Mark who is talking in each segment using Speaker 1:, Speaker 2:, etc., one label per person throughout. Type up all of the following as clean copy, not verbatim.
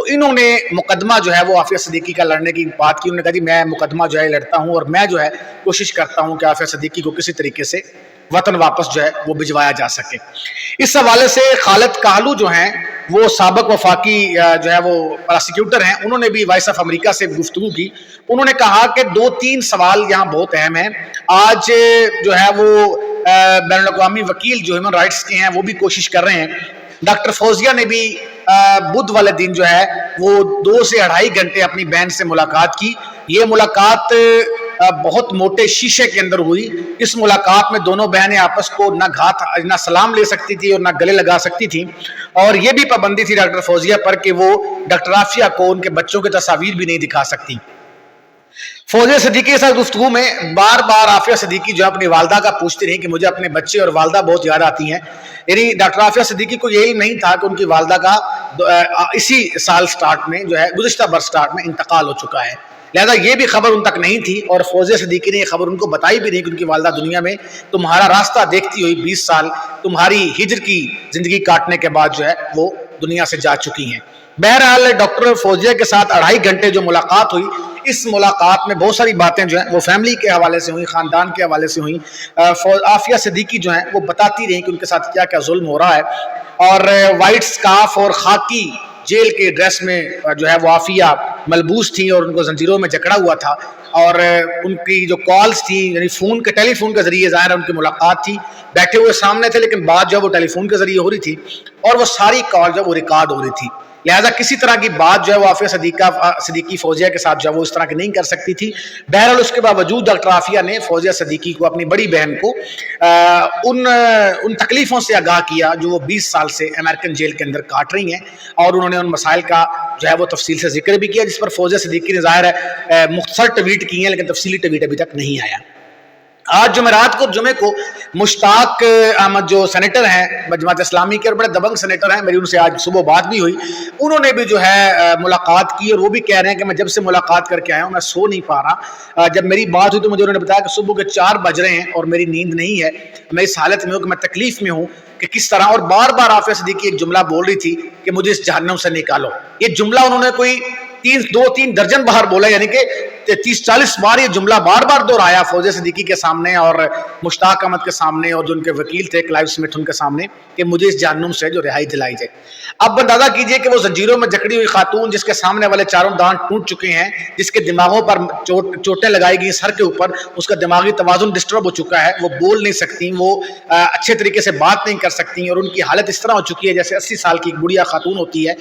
Speaker 1: تو انہوں نے مقدمہ جو ہے وہ عافیہ صدیقی کا لڑنے کی بات کی. انہوں نے کہا جی میں مقدمہ جو ہے لڑتا ہوں اور میں جو ہے کوشش کرتا ہوں کہ عافیہ صدیقی کو کسی طریقے سے وطن واپس جو ہے وہ بھجوایا جا سکے. اس حوالے سے خالد کہلو جو ہیں وہ سابق وفاقی جو ہے وہ پراسیکیوٹر ہیں, انہوں نے بھی وائس آف امریکہ سے گفتگو کی. انہوں نے کہا کہ 2-3 سوال یہاں بہت اہم ہیں. آج جو ہے وہ بین الاقوامی وکیل جو ہیومن رائٹس کے ہیں وہ بھی کوشش کر رہے ہیں. ڈاکٹر فوزیہ نے بھی بدھ والے دن جو ہے وہ 2 سے 2.5 گھنٹے اپنی بہن سے ملاقات کی. یہ ملاقات بہت موٹے شیشے کے اندر ہوئی. اس ملاقات میں دونوں بہنیں آپس کو نہ سلام لے سکتی تھی اور نہ گلے لگا سکتی تھی, اور یہ بھی پابندی تھی ڈاکٹر فوزیہ پر کہ وہ ڈاکٹر عافیہ کو ان کے بچوں کی تصاویر بھی نہیں دکھا سکتی. فوزیہ صدیقی کے ساتھ گفتگو میں بار بار عافیہ صدیقی جو اپنی والدہ کا پوچھتی رہی کہ مجھے اپنے بچے اور والدہ بہت یاد آتی ہیں. یعنی ڈاکٹر عافیہ صدیقی کو یہ علم نہیں تھا کہ ان کی والدہ کا اسی سال سٹارٹ میں جو ہے گزشتہ برس سٹارٹ میں انتقال ہو چکا ہے, لہذا یہ بھی خبر ان تک نہیں تھی. اور فوزیہ صدیقی نے یہ خبر ان کو بتائی بھی نہیں کہ ان کی والدہ دنیا میں تمہارا راستہ دیکھتی ہوئی 20 سال تمہاری ہجر کی زندگی کاٹنے کے بعد جو ہے وہ دنیا سے جا چکی ہیں. بہرحال ڈاکٹر فوزیہ کے ساتھ 2.5 گھنٹے جو ملاقات ہوئی, اس ملاقات میں بہت ساری باتیں جو ہیں وہ فیملی کے حوالے سے ہوئی, خاندان کے حوالے سے ہوئیں. عافیہ صدیقی جو ہیں وہ بتاتی رہیں کہ ان کے ساتھ کیا کیا ظلم ہو رہا ہے, اور وائٹ سکارف اور خاکی جیل کے ڈریس میں جو ہے وہ عافیہ ملبوس تھی اور ان کو زنجیروں میں جکڑا ہوا تھا, اور ان کی جو کالز تھی یعنی ٹیلی فون کے ذریعے ظاہر ہے ان کی ملاقات تھی, بیٹھے ہوئے سامنے تھے لیکن بات جو ہے وہ ٹیلی فون کے ذریعے ہو رہی تھی اور وہ ساری کال جو ہے وہ ریکارڈ ہو رہی تھی. لہذا کسی طرح کی بات جو ہے وہ عافیہ صدیقی فوزیہ کے ساتھ جو ہے وہ اس طرح کی نہیں کر سکتی تھی. بہرحال اس کے باوجود ڈاکٹر عافیہ نے فوزیہ صدیقی کو, اپنی بڑی بہن کو, ان تکلیفوں سے آگاہ کیا جو وہ 20 سال سے امریکن جیل کے اندر کاٹ رہی ہیں, اور انہوں نے ان مسائل کا جو ہے وہ تفصیل سے ذکر بھی کیا, جس پر فوزیہ صدیقی نے ظاہر ہے مختصر ٹویٹ کی ہیں لیکن تفصیلی ٹویٹ ابھی تک نہیں آیا. آج جمعے کو مشتاق احمد جو سینیٹر ہیں جماعت اسلامی کے اور بڑے دبنگ سینیٹر ہیں, میری ان سے آج صبح بات بھی ہوئی, انہوں نے بھی جو ہے ملاقات کی اور وہ بھی کہہ رہے ہیں کہ میں جب سے ملاقات کر کے آیا ہوں میں سو نہیں پا رہا. جب میری بات ہوئی تو مجھے انہوں نے بتایا کہ صبح کے 4 بج رہے ہیں اور میری نیند نہیں ہے, میں اس حالت میں ہوں کہ میں تکلیف میں ہوں کہ کس طرح, اور بار بار عافیہ صدیقی ایک جملہ بول رہی تھی کہ مجھے اس جہنم سے نکالو. یہ جملہ انہوں نے کوئی 2-3 درجن باہر بولا, یعنی کہ 30-40 بار یہ جملہ بار بار دہرایا فوزیہ صدیقی کے سامنے اور مشتاق احمد کے سامنے اور جو ان کے وکیل تھے کلائیو سمتھ ان کے سامنے کہ مجھے اس جہنم سے جو رہائی دلائی جائے. اب اندازہ کیجئے کہ وہ زنجیروں میں جکڑی ہوئی خاتون جس کے سامنے والے چاروں دانت ٹوٹ چکے ہیں, جس کے دماغوں پر چوٹیں لگائی گئی سر کے اوپر, اس کا دماغی توازن ڈسٹرب ہو چکا ہے, وہ بول نہیں سکتی, وہ اچھے طریقے سے بات نہیں کر سکتی, اور ان کی حالت اس طرح ہو چکی ہے جیسے 80 سال کی ایک بڑھیا خاتون ہوتی ہے.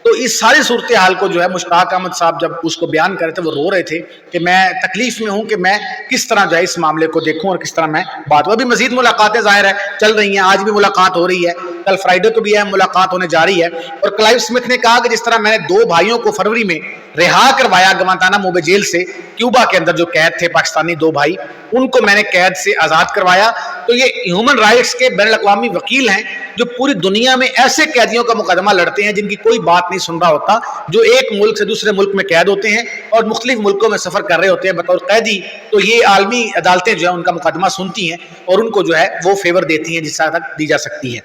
Speaker 1: تو اس ساری صورتحال کو جو ہے مشتاق احمد صاحب جب اس کو بیان کر رہے تھے وہ رو رہے تھے کہ میں تکلیف میں ہوں کہ میں کس طرح جو ہے اس معاملے کو دیکھوں اور کس طرح میں بات ہوں. ابھی مزید ملاقاتیں ظاہر ہے چل رہی ہیں, آج بھی ملاقات ہو رہی ہے, کل فرائیڈے کو بھی ہے ملاقات ہونے جا رہی ہے. اور کلائیو سمتھ نے کہا کہ جس طرح میں نے 2 بھائیوں کو فروری میں رہا کروایا گوانتانامو بے جیل سے, کیوبا کے اندر جو قید تھے پاکستانی 2 بھائی, ان کو میں نے قید سے آزاد کروایا. تو یہ ہیومن رائٹس کے بین الاقوامی وکیل ہیں جو پوری دنیا میں ایسے قیدیوں کا مقدمہ لڑتے ہیں جن کی کوئی بات نہیں سن رہا ہوتا, جو ایک ملک سے دوسرے ملک میں قید ہوتے ہیں اور مختلف ملکوں میں سفر کر رہے ہوتے ہیں بطور قیدی. تو یہ عالمی عدالتیں جو ہیں ان کا مقدمہ سنتی ہیں اور ان کو جو ہے وہ فیور دیتی ہیں جس طرح تک دی جا سکتی ہے.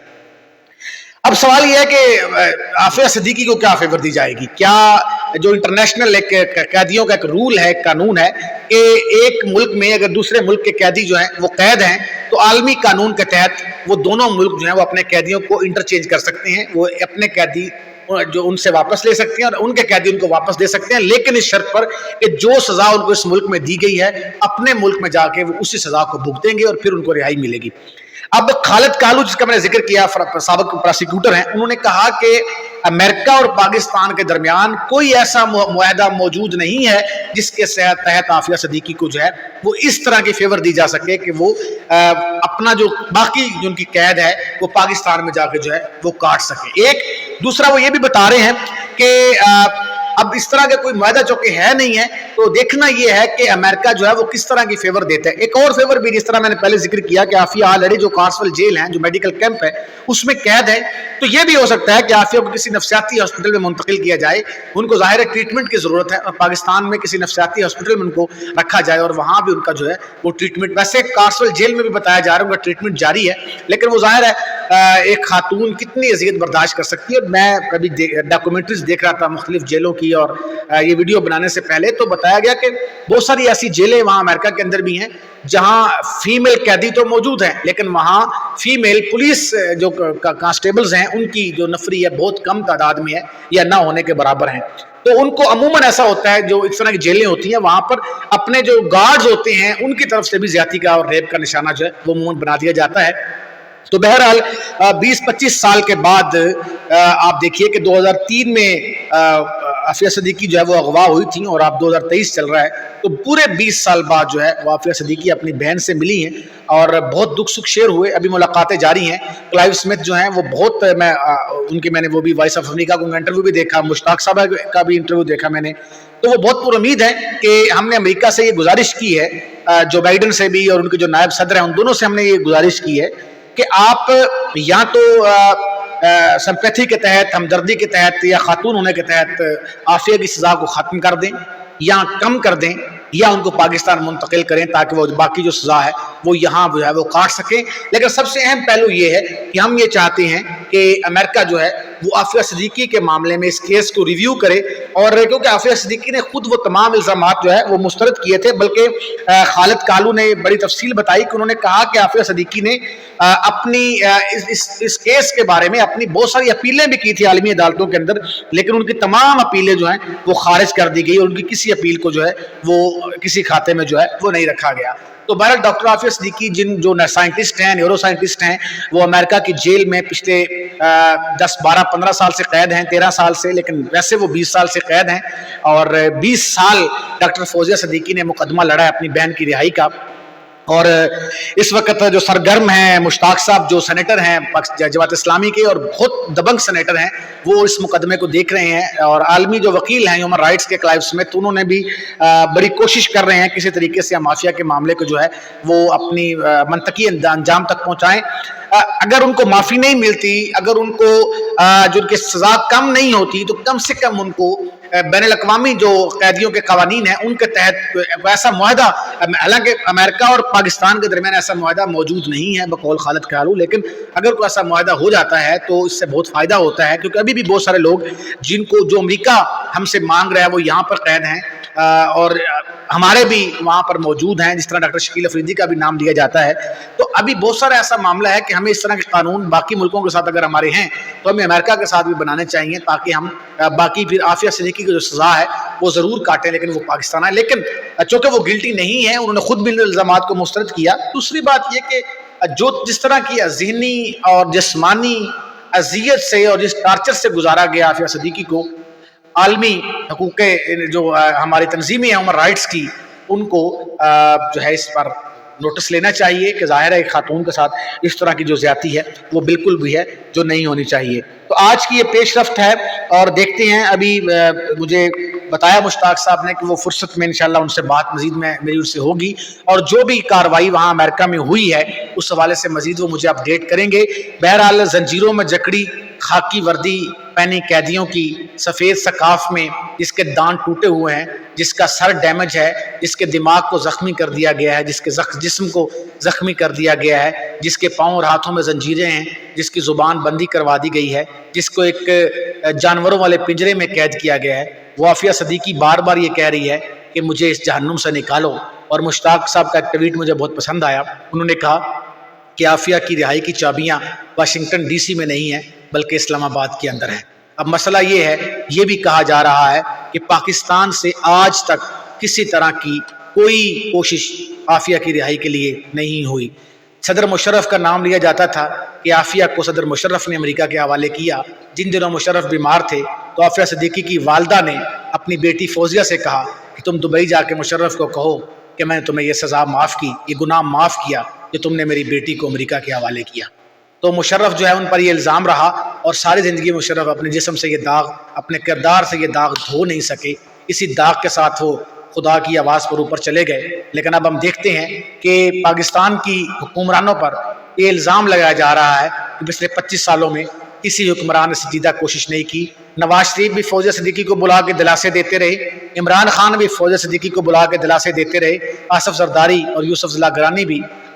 Speaker 1: اب سوال یہ ہے کہ عافیہ صدیقی کو کیا فیور دی جائے گی؟ کیا جو انٹرنیشنل ایک قیدیوں کا ایک رول ہے, قانون ہے کہ ایک ملک میں اگر دوسرے ملک کے قیدی جو ہیں وہ قید ہیں تو عالمی قانون کے تحت وہ دونوں ملک جو ہیں وہ اپنے قیدیوں کو انٹرچینج کر سکتے ہیں, وہ اپنے قیدی جو ان سے واپس لے سکتے ہیں اور ان کے قیدی ان کو واپس دے سکتے ہیں, لیکن اس شرط پر کہ جو سزا ان کو اس ملک میں دی گئی ہے اپنے ملک میں جا کے وہ اسی سزا کو بھگتیں گے اور پھر ان کو رہائی ملے گی. اب خالد کہلو جس کا میں نے ذکر کیا سابق پراسیکیوٹر ہیں, انہوں نے کہا کہ امریکہ اور پاکستان کے درمیان کوئی ایسا معاہدہ موجود نہیں ہے جس کے تحت عافیہ صدیقی کو جو ہے وہ اس طرح کی فیور دی جا سکے کہ وہ اپنا جو باقی جو ان کی قید ہے وہ پاکستان میں جا کے جو ہے وہ کاٹ سکے. ایک دوسرا وہ یہ بھی بتا رہے ہیں کہ اب اس طرح کا کوئی معاہدہ چونکہ ہے نہیں ہے تو دیکھنا یہ ہے کہ امریکہ جو ہے وہ کس طرح کی فیور دیتا ہے. ایک اور فیور بھی جس طرح میں نے پہلے ذکر کیا کہ عافیہ آلریڈی جو کارسول جیل ہیں جو میڈیکل کیمپ ہے اس میں قید ہے, تو یہ بھی ہو سکتا ہے کہ عافیہ کو کسی نفسیاتی ہاسپٹل میں منتقل کیا جائے, ان کو ظاہر ہے ٹریٹمنٹ کی ضرورت ہے اور پاکستان میں کسی نفسیاتی ہاسپٹل میں ان کو رکھا جائے اور وہاں بھی ان کا جو ہے وہ ٹریٹمنٹ, ویسے کارسول جیل میں بھی بتایا جا رہا ہے ان کا ٹریٹمنٹ جاری ہے, لیکن وہ ظاہر ہے ایک خاتون کتنی اذیت برداشت کر سکتی ہے. اور میں کبھی ڈاکومنٹریز دیکھ رہا تھا مختلف جیلوں کی، اور یہ ویڈیو بنانے سے پہلے تو بتایا گیا کہ بہت ساری ایسی جیلیں وہاں امریکہ کے اندر بھی ہیں جہاں فیمیل قیدی تو موجود ہیں، لیکن وہاں فیمیل پولیس جو کانسٹیبلز ہیں ان کی جو نفری ہے بہت کم تعداد میں ہے یا نہ ہونے کے برابر ہیں. تو ان کو عموماً ایسا ہوتا ہے جو اس طرح کی جیلیں ہوتی ہیں وہاں پر اپنے جو گارڈز ہوتے ہیں ان کی طرف سے بھی زیادتی کا اور ریپ کا نشانہ جو ہے وہ عموماً بنا دیا جاتا ہے. تو بہرحال 20-25 سال کے بعد آپ دیکھیے کہ 2003 میں عافیہ صدیقی جو ہے وہ اغوا ہوئی تھیں، اور آپ 2023 چل رہا ہے تو پورے 20 سال بعد جو ہے وہ عافیہ صدیقی اپنی بہن سے ملی ہیں اور بہت دکھ سکھ شیئر ہوئے. ابھی ملاقاتیں جاری ہیں. کلائیو اسمتھ جو ہیں وہ بہت میں نے وہ بھی وائس آف امریکہ کو انٹرویو بھی دیکھا، مشتاق صاحب کا بھی انٹرویو دیکھا میں نے، تو وہ بہت پر امید ہیں کہ ہم نے امریکہ سے یہ گزارش کی ہے، جو بائیڈن سے بھی اور ان کے جو نائب صدر ہیں ان دونوں سے ہم نے یہ گزارش کی ہے کہ آپ یا تو سمپیتھی کے تحت، ہمدردی کے تحت یا خاتون ہونے کے تحت عافیہ کی سزا کو ختم کر دیں یا کم کر دیں، یا ان کو پاکستان منتقل کریں تاکہ وہ باقی جو سزا ہے وہ یہاں جو ہے وہ کاٹ سکیں. لیکن سب سے اہم پہلو یہ ہے کہ ہم یہ چاہتے ہیں کہ امریکہ جو ہے وہ عافیہ صدیقی کے معاملے میں اس کیس کو ریویو کرے، اور کیونکہ عافیہ صدیقی نے خود وہ تمام الزامات جو ہے وہ مسترد کیے تھے، بلکہ خالد کالو نے بڑی تفصیل بتائی کہ انہوں نے کہا کہ عافیہ صدیقی نے اپنی اس کیس کے بارے میں اپنی بہت ساری اپیلیں بھی کی تھی عالمی عدالتوں کے اندر، لیکن ان کی تمام اپیلیں جو ہیں وہ خارج کر دی گئی اور ان کی کسی اپیل کو جو ہے وہ کسی کھاتے میں جو ہے وہ نہیں رکھا گیا. تو بہرحال ڈاکٹر عافیہ صدیقی جو سائنٹسٹ ہیں، نیورو سائنٹسٹ ہیں، وہ امریکہ کی جیل میں پچھلے 10-12-15 سال سے قید ہیں، 13 سال سے، لیکن ویسے وہ 20 سال سے قید ہیں. اور 20 سال ڈاکٹر فوزیہ صدیقی نے مقدمہ لڑا ہے اپنی بہن کی رہائی کا. اور اس وقت جو سرگرم ہیں مشتاق صاحب جو سینیٹر ہیں جماعت اسلامی کے اور بہت دبنگ سینیٹر ہیں، وہ اس مقدمے کو دیکھ رہے ہیں، اور عالمی جو وکیل ہیں ہیومن رائٹس کے کلائیو اسمتھ انہوں نے بھی بڑی کوشش کر رہے ہیں کسی طریقے سے عافیہ کے معاملے کو جو ہے وہ اپنی منطقی انجام تک پہنچائیں. اگر ان کو معافی نہیں ملتی، اگر ان کو جو ان کی سزا کم نہیں ہوتی، تو کم سے کم ان کو بین الاقوامی جو قیدیوں کے قوانین ہیں ان کے تحت ایسا معاہدہ، حالانکہ امریکہ اور پاکستان کے درمیان ایسا معاہدہ موجود نہیں ہے بقول خالد کالو، لیکن اگر کوئی ایسا معاہدہ ہو جاتا ہے تو اس سے بہت فائدہ ہوتا ہے، کیونکہ ابھی بھی بہت سارے لوگ جن کو جو امریکہ ہم سے مانگ رہا ہے وہ یہاں پر قید ہیں، اور ہمارے بھی وہاں پر موجود ہیں، جس طرح ڈاکٹر شکیل افریدی کا بھی نام لیا جاتا ہے. تو ابھی بہت سارا ایسا معاملہ ہے کہ ہمیں اس طرح کے قانون باقی ملکوں کے ساتھ اگر ہمارے ہیں تو ہمیں امریکہ کے ساتھ بھی بنانے چاہیے، تاکہ ہم باقی پھر عافیہ صدیقی کی جو سزا ہے وہ ضرور کاٹیں لیکن وہ پاکستان ہے. لیکن چونکہ وہ گلٹی نہیں ہے، انہوں نے خود بھی الزامات کو مسترد کیا. دوسری بات یہ کہ جس طرح کی ذہنی اور جسمانی اذیت سے اور جس ٹارچر سے گزارا گیا عافیہ صدیقی کو، عالمی حقوق جو ہماری تنظیمیں ہیں ہیومن رائٹس کی، ان کو جو ہے اس پر نوٹس لینا چاہیے کہ ظاہر ہے ایک خاتون کے ساتھ اس طرح کی جو زیادتی ہے وہ بالکل بھی ہے جو نہیں ہونی چاہیے. تو آج کی یہ پیش رفت ہے، اور دیکھتے ہیں. ابھی مجھے بتایا مشتاق صاحب نے کہ وہ فرصت میں انشاءاللہ ان سے بات مزید میں میری ان سے ہوگی، اور جو بھی کاروائی وہاں امریکہ میں ہوئی ہے اس حوالے سے مزید وہ مجھے اپڈیٹ کریں گے. بہرحال زنجیروں میں جکڑی خاکی وردی پہنی قیدیوں کی سفید سقاف میں، جس کے دان ٹوٹے ہوئے ہیں، جس کا سر ڈیمیج ہے، جس کے دماغ کو زخمی کر دیا گیا ہے، جس کے جسم کو زخمی کر دیا گیا ہے، جس کے پاؤں اور ہاتھوں میں زنجیریں ہیں، جس کی زبان بندی کروا دی گئی ہے، جس کو ایک جانوروں والے پنجرے میں قید کیا گیا ہے، وہ عافیہ صدیقی بار بار یہ کہہ رہی ہے کہ مجھے اس جہنم سے نکالو. اور مشتاق صاحب کا ایک ٹویٹ مجھے بہت پسند آیا. انہوں نے کہا کہ عافیہ کی رہائی کی چابیاں واشنگٹن ڈی سی میں نہیں ہیں بلکہ اسلام آباد کے اندر ہے. اب مسئلہ یہ ہے، یہ بھی کہا جا رہا ہے کہ پاکستان سے آج تک کسی طرح کی کوئی کوشش عافیہ کی رہائی کے لیے نہیں ہوئی. صدر مشرف کا نام لیا جاتا تھا کہ عافیہ کو صدر مشرف نے امریکہ کے حوالے کیا. جن دنوں مشرف بیمار تھے تو عافیہ صدیقی کی والدہ نے اپنی بیٹی فوزیہ سے کہا کہ تم دبئی جا کے مشرف کو کہو کہ میں نے تمہیں یہ سزا معاف کی، یہ گناہ معاف کیا کہ تم نے میری بیٹی کو امریکہ کے حوالے کیا. تو مشرف جو ہے ان پر یہ الزام رہا، اور ساری زندگی مشرف اپنے جسم سے یہ داغ، اپنے کردار سے یہ داغ دھو نہیں سکے. اسی داغ کے ساتھ وہ خدا کی آواز پر اوپر چلے گئے. لیکن اب ہم دیکھتے ہیں کہ پاکستان کی حکمرانوں پر یہ الزام لگایا جا رہا ہے کہ پچھلے 25 سالوں میں کسی حکمران نے سنجیدہ کوشش نہیں کی. نواز شریف بھی فوزیہ صدیقی کو بلا کے دلاسے دیتے رہے، عمران خان بھی فوزیہ صدیقی کو بلا کے دلاسے دیتے رہے، آصف زرداری اور یوسف ضلع گرانی بھی